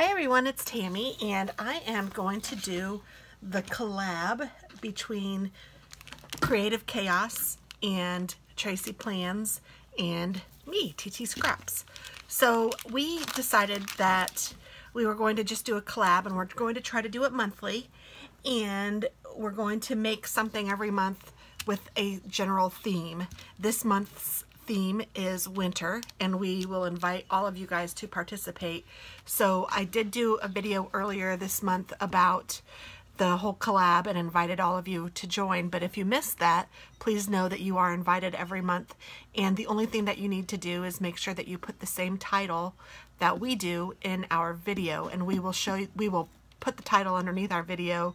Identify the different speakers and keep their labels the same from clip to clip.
Speaker 1: Hi everyone, it's Tammy, and I am going to do the collab between Creative Chaos and TracyPlans and me, TT.Scraps. So we decided that we were going to just do a collab, and we're going to try to do it monthly, and we're going to make something every month with a general theme. This month's theme is winter, and we will invite all of you guys to participate. So I did do a video earlier this month about the whole collab and invited all of you to join, but if you missed that, please know that you are invited every month, and the only thing that you need to do is make sure that you put the same title that we do in our video, and we will put the title underneath our video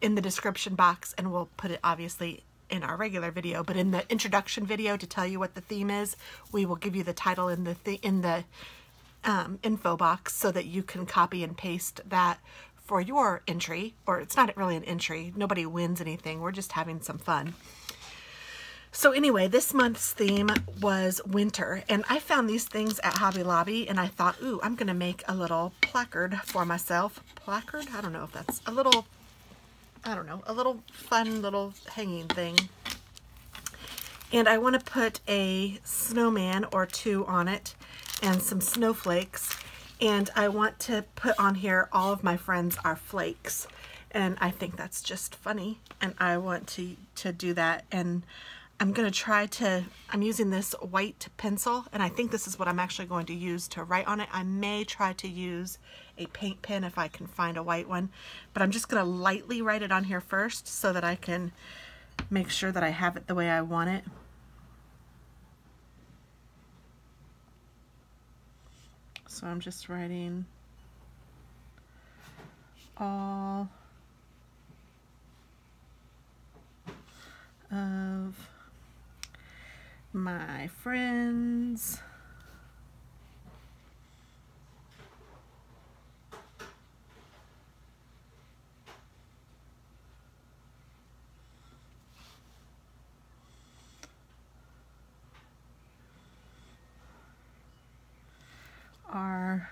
Speaker 1: in the description box, and we'll put it obviously in our regular video, but in the introduction video to tell you what the theme is, we will give you the title in the info box so that you can copy and paste that for your entry. Or it's not really an entry, nobody wins anything, we're just having some fun. So anyway, this month's theme was winter, and I found these things at Hobby Lobby, and I thought, ooh, I'm gonna make a little placard for myself. Placard? I don't know if that's a little, I don't know, a little fun little hanging thing. And I want to put a snowman or two on it and some snowflakes. And I want to put on here, all of my friends are flakes. And I think that's just funny. And I want to do that. And I'm going to try to, I'm using this white pencil, and I think this is what I'm actually going to use to write on it. I may try to use a paint pen if I can find a white one, but I'm just going to lightly write it on here first so that I can make sure that I have it the way I want it. So I'm just writing all of my friends are,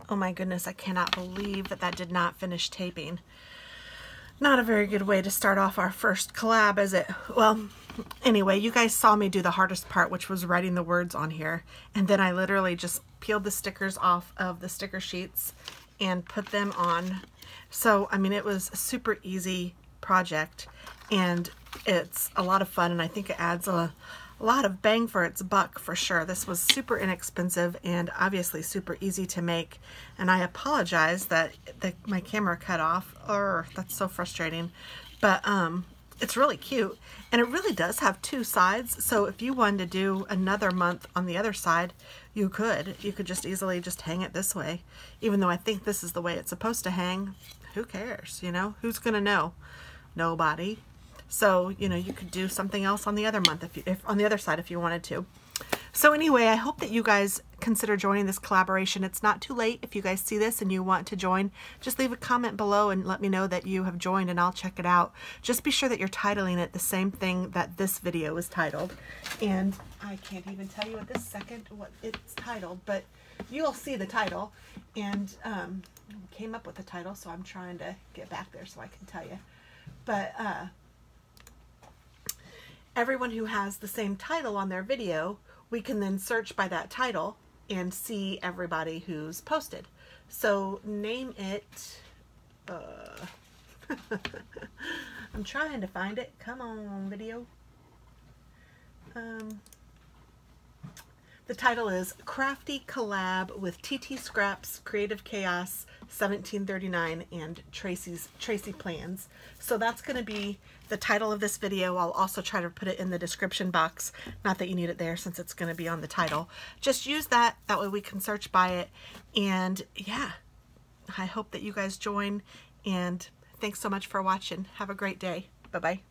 Speaker 1: oh my goodness, I cannot believe that did not finish taping. Not a very good way to start off our first collab, is it? Well, anyway, you guys saw me do the hardest part, which was writing the words on here. And then I literally just peeled the stickers off of the sticker sheets and put them on. So, I mean, it was a super easy project, and it's a lot of fun, and I think it adds a lot of bang for its buck for sure. This was super inexpensive and obviously super easy to make, and I apologize that my camera cut off. That's so frustrating, but it's really cute, and it really does have two sides, so if you wanted to do another month on the other side, you could just easily just hang it this way, even though I think this is the way it's supposed to hang. Who cares, you know? Who's gonna know? Nobody. So, you know, you could do something else on the other month, if on the other side if you wanted to. So anyway, I hope that you guys consider joining this collaboration. It's not too late. If you guys see this and you want to join, just leave a comment below and let me know that you have joined, and I'll check it out. Just be sure that you're titling it the same thing that this video is titled. And I can't even tell you at this second what it's titled, but you'll see the title. And came up with the title, so I'm trying to get back there so I can tell you. But everyone who has the same title on their video, we can then search by that title and see everybody who's posted. So name it, I'm trying to find it. Come on, video. The title is Crafty Collab with TT.Scraps, CreativeChaos1739, and TracyPlans. So that's going to be the title of this video. I'll also try to put it in the description box. Not that you need it there since it's going to be on the title. Just use that. That way we can search by it. And yeah, I hope that you guys join. And thanks so much for watching. Have a great day. Bye-bye.